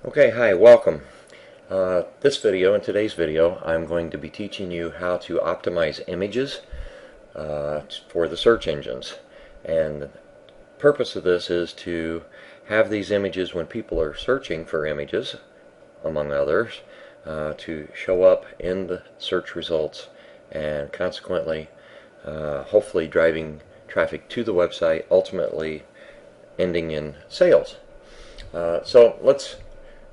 Okay, hi, welcome. In today's video, I'm going to be teaching you how to optimize images for the search engines. And the purpose of this is to have these images when people are searching for images, among others, to show up in the search results and consequently, hopefully driving traffic to the website, ultimately ending in sales. So let's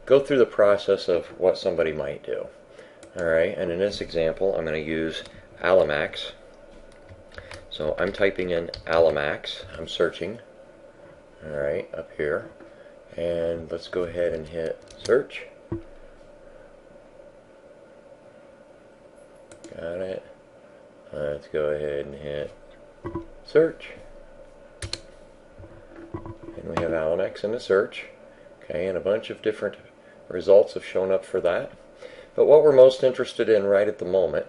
go through the process of what somebody might do. Alright, and in this example I'm going to use Alamax. So I'm typing in Alamax, I'm searching, alright, up here, and let's go ahead and hit search. Got it. Let's go ahead and hit search. And we have Alamax in the search. Okay, and a bunch of different results have shown up for that. But what we're most interested in right at the moment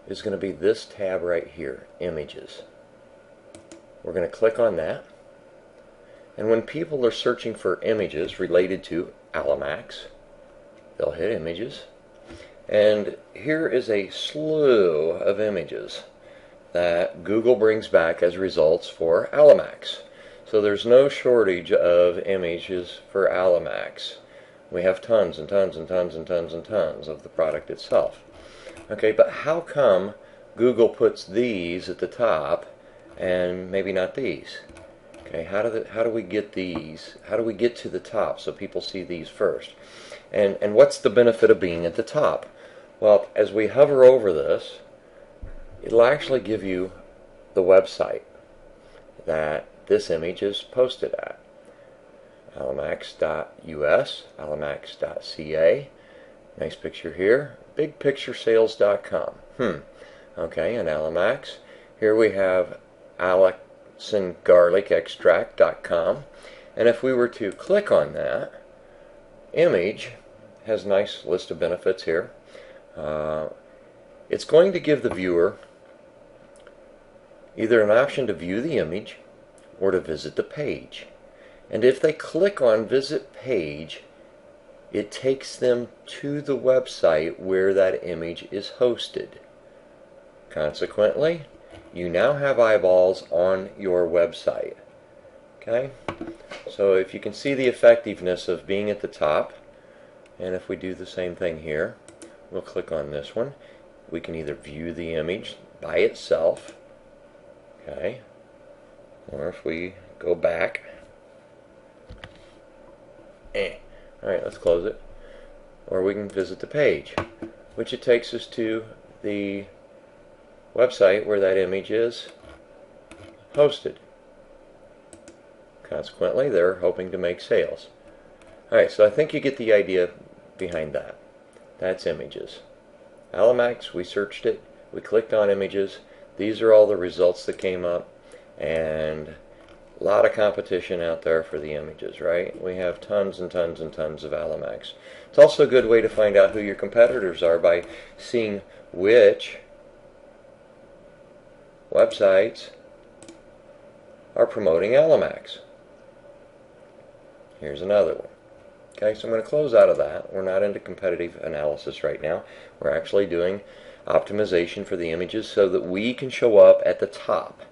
is going to be this tab right here, Images. We're going to click on that. And when people are searching for images related to Alamax, they'll hit Images. And here is a slew of images that Google brings back as results for Alamax. So there's no shortage of images for Alamax. We have tons and tons and tons and tons and tons of the product itself. Okay, but how come Google puts these at the top and maybe not these? Okay, how do we get these? How do we get to the top so people see these first? And what's the benefit of being at the top? Well, as we hover over this, it'll actually give you the website that this image is posted at. Alamax.us, Alamax.ca, nice picture here, bigpicturesales.com. Okay, and Alamax, here we have AlixandGarlicExtract.com, and if we were to click on that, image has a nice list of benefits here. It's going to give the viewer either an option to view the image or to visit the page. And if they click on Visit Page, it takes them to the website where that image is hosted. Consequently, you now have eyeballs on your website. Okay? So if you can see the effectiveness of being at the top, and if we do the same thing here, we'll click on this one. We can either view the image by itself, okay, or if we go back, alright, let's close it, or we can visit the page, which it takes us to the website where that image is hosted. Consequently, they're hoping to make sales. Alright, so I think you get the idea behind that. That's images. Alamax, we searched it, we clicked on images, these are all the results that came up, and a lot of competition out there for the images, right? We have tons and tons and tons of Alamax. It's also a good way to find out who your competitors are by seeing which websites are promoting Alamax. Here's another one. Okay, so I'm going to close out of that. We're not into competitive analysis right now. We're actually doing optimization for the images so that we can show up at the top,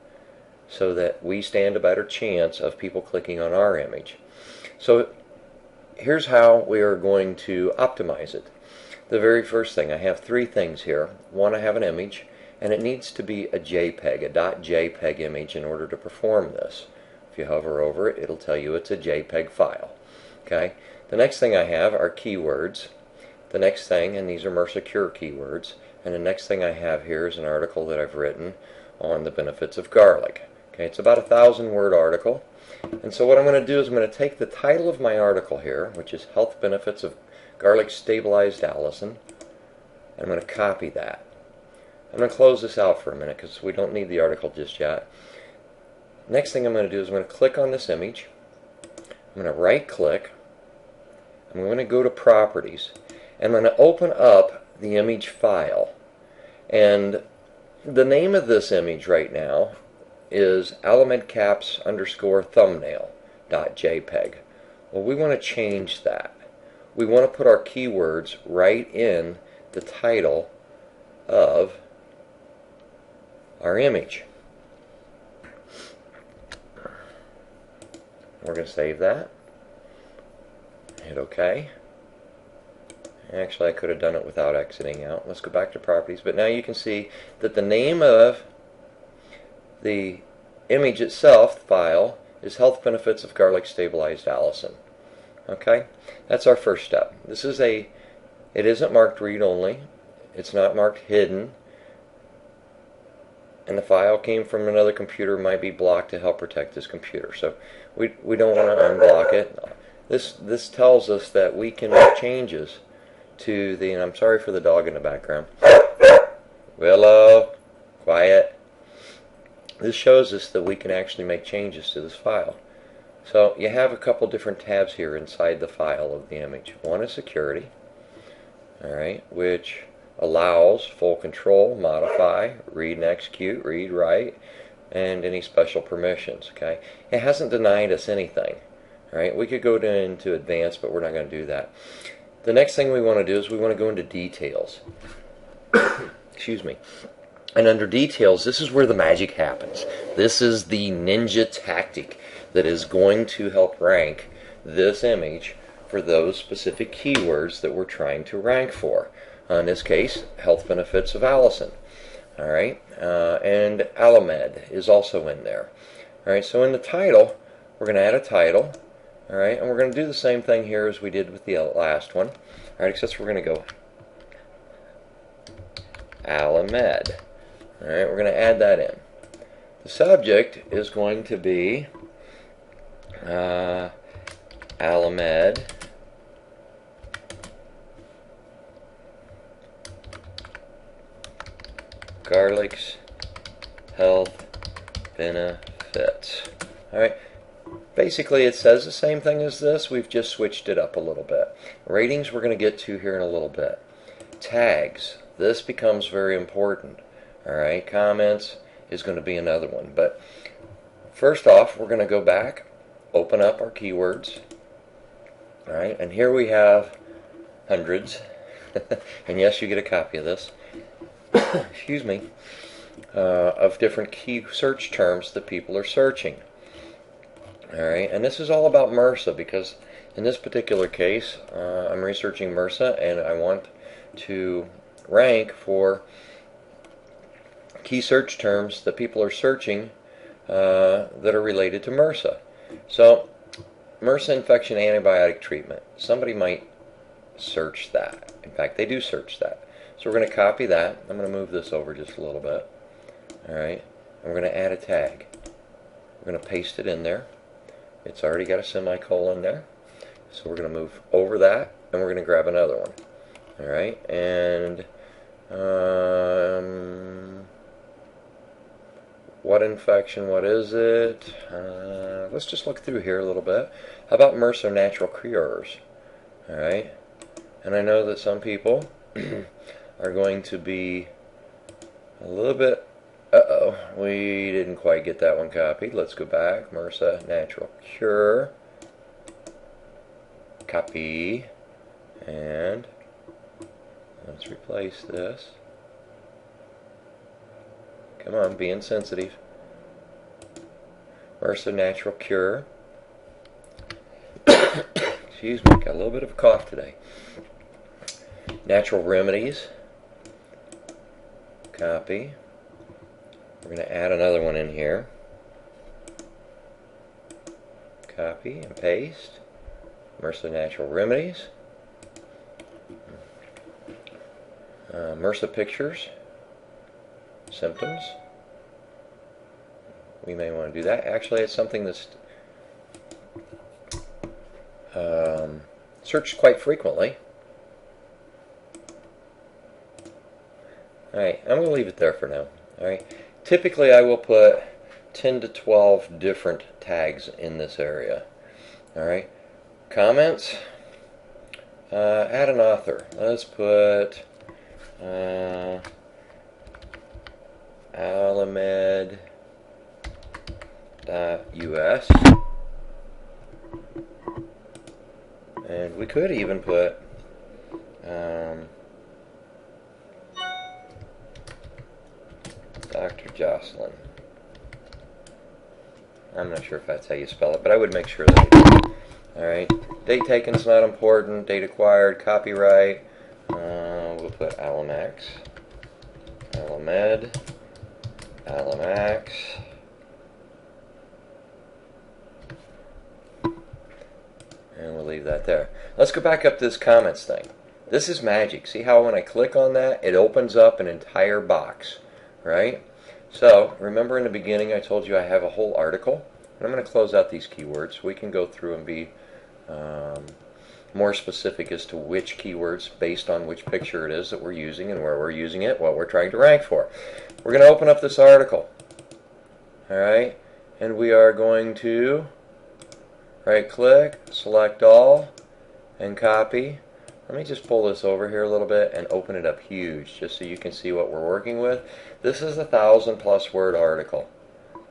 so that we stand a better chance of people clicking on our image. So here's how we are going to optimize it. The very first thing, I have three things here. One, I have an image, and it needs to be a JPEG, a .jpeg image in order to perform this. If you hover over it, it'll tell you it's a JPEG file. Okay. The next thing I have are keywords. The next thing, and these are more secure keywords, and the next thing I have here is an article that I've written on the benefits of garlic. Okay, it's about a 1,000-word article. And so what I'm going to do is I'm going to take the title of my article here, which is Health Benefits of Garlic Stabilized Allicin, and I'm going to copy that. I'm going to close this out for a minute because we don't need the article just yet. Next thing I'm going to do is I'm going to click on this image. I'm going to right click. I'm going to go to Properties. And I'm going to open up the image file. And the name of this image right now is alamedcaps_thumbnail.jpg. Well, we want to change that. we want to put our keywords right in the title of our image. We're going to save that. Hit OK. Actually, I could have done it without exiting out. Let's go back to properties. But now you can see that the name of the image itself, the file, is Health Benefits of Garlic Stabilized Allicin. Okay? That's our first step. It isn't marked read only. It's not marked hidden. And the file came from another computer, might be blocked to help protect this computer. So we don't want to unblock it. This tells us that we can make changes to the, and I'm sorry for the dog in the background. Willow, quiet. This shows us that we can actually make changes to this file. So you have a couple different tabs here inside the file of the image. One is security, all right, which allows full control, modify, read and execute, read, write, and any special permissions. Okay, it hasn't denied us anything. All right, we could go into advanced, but we're not going to do that. The next thing we want to do is we want to go into details. Excuse me. And under details, this is where the magic happens. This is the ninja tactic that is going to help rank this image for those specific keywords that we're trying to rank for. In this case, health benefits of allicin. All right, and Alamed is also in there. All right, so in the title, we're going to add a title. All right, and we're going to do the same thing here as we did with the last one. All right, except we're going to go Alamed. All right, we're going to add that in. The subject is going to be Alamed Garlic's health benefits. All right. Basically, it says the same thing as this. We've just switched it up a little bit. Ratings we're going to get to here in a little bit. Tags. This becomes very important. All right. Comments is going to be another one. But first off, we're going to go back, open up our keywords. All right. And here we have hundreds. And yes, you get a copy of this. Excuse me. Of different key search terms that people are searching. Alright, and this is all about MRSA because in this particular case, I'm researching MRSA and I want to rank for key search terms that people are searching that are related to MRSA. So, MRSA infection antibiotic treatment. Somebody might search that. In fact, they do search that. So we're going to copy that. I'm going to move this over just a little bit. Alright, and we're going to add a tag. We're going to paste it in there. It's already got a semicolon there. So we're going to move over that, and we're going to grab another one. Alright, and what infection, what is it? Let's just look through here a little bit. How about MRSA natural cures? Alright, and I know that some people are going to be a little bit, we didn't quite get that one copied. Let's go back. MRSA natural cure. Copy. And let's replace this. Come on, being sensitive. MRSA natural cure. Excuse me, got a little bit of a cough today. Natural remedies. Copy. We're going to add another one in here. Copy and paste. MRSA natural remedies. MRSA pictures. Symptoms. We may want to do that. Actually, it's something that's searched quite frequently. Alright, I'm going to leave it there for now. Alright. Typically, I will put 10 to 12 different tags in this area. Alright. Comments. Add an author. Let's put alamed.us. And we could even put Dr. Jocelyn. I'm not sure if that's how you spell it, but I would make sure that I do. Alright, date taken is not important, date acquired, copyright, we'll put Alamax, Alamed, Alamax, and we'll leave that there. Let's go back up to this comments thing. This is magic. See how when I click on that, it opens up an entire box, right? So, remember in the beginning I told you I have a whole article? And I'm going to close out these keywords. We can go through and be more specific as to which keywords based on which picture it is that we're using and where we're using it, what we're trying to rank for. We're going to open up this article. Alright, and we are going to right click, select all, and copy. Let me just pull this over here a little bit and open it up huge just so you can see what we're working with. This is a 1,000+ word article.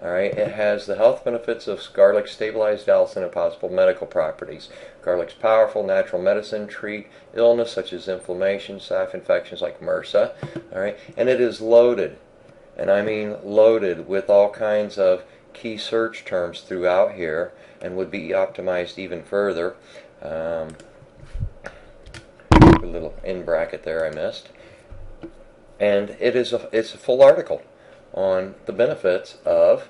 Alright, it has the health benefits of garlic, stabilized allicin, and possible medical properties. Garlic's powerful natural medicine, treat illness such as inflammation, staph infections like MRSA. Alright, and it is loaded, and I mean loaded, with all kinds of key search terms throughout here, and would be optimized even further. A little in bracket there I missed. And it's a full article on the benefits of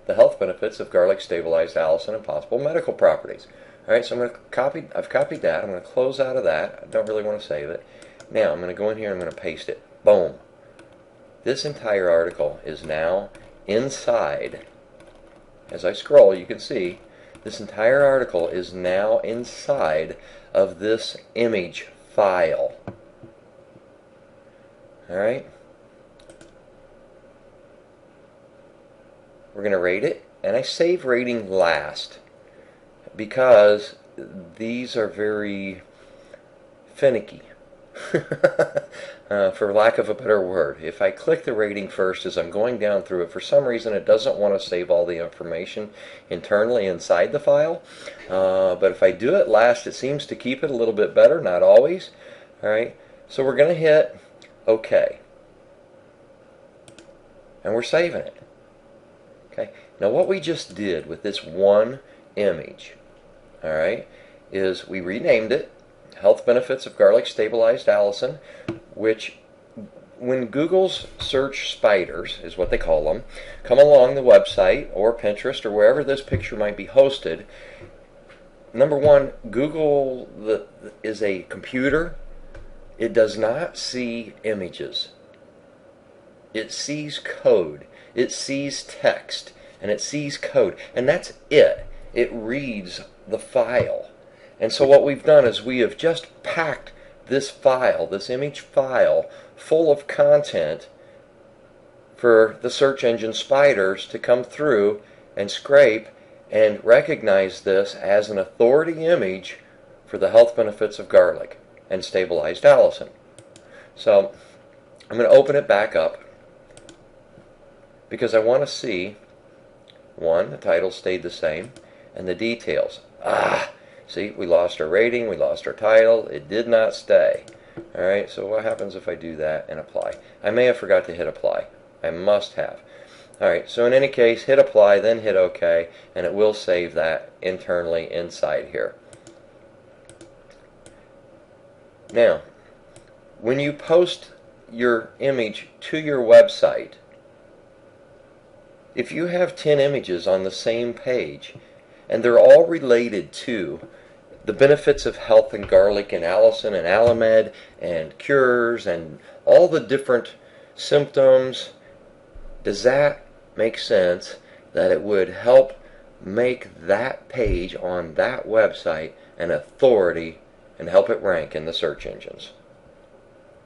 the health benefits of garlic, stabilized allicin, and possible medical properties. Alright, so I'm going to copy, I've copied that, I'm going to close out of that, I don't really want to save it. Now I'm going to go in here and I'm going to paste it. Boom. This entire article is now inside. As I scroll, you can see this entire article is now inside of this image file. Alright? We're going to rate it, and I save rating last because these are very finicky, for lack of a better word. If I click the rating first as I'm going down through it, for some reason it doesn't want to save all the information internally inside the file, but if I do it last, it seems to keep it a little bit better, not always. Alright, so we're going to hit OK, and we're saving it. Okay. Now what we just did with this one image, alright, is we renamed it Health Benefits of Garlic Stabilized Allicin, which when Google's search spiders, is what they call them, come along the website or Pinterest or wherever this picture might be hosted, number one, Google is a computer. It does not see images. It sees code. It sees text, and it sees code, and that's it. It reads the file. And so what we've done is we have just packed this file, this image file, full of content for the search engine spiders to come through and scrape and recognize this as an authority image for the health benefits of garlic and stabilized allicin. So I'm going to open it back up, because I want to see, one, the title stayed the same, and the details. See, we lost our rating, we lost our title, it did not stay. Alright, so what happens if I do that and apply? I may have forgot to hit apply. I must have. Alright, so in any case, hit apply, then hit OK, and it will save that internally inside here. Now, when you post your image to your website, if you have 10 images on the same page, and they're all related to the benefits of health and garlic and allicin and Alamed and cures and all the different symptoms, does that make sense that it would help make that page on that website an authority and help it rank in the search engines?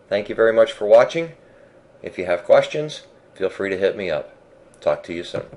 Thank you very much for watching. If you have questions, feel free to hit me up. Talk to you soon.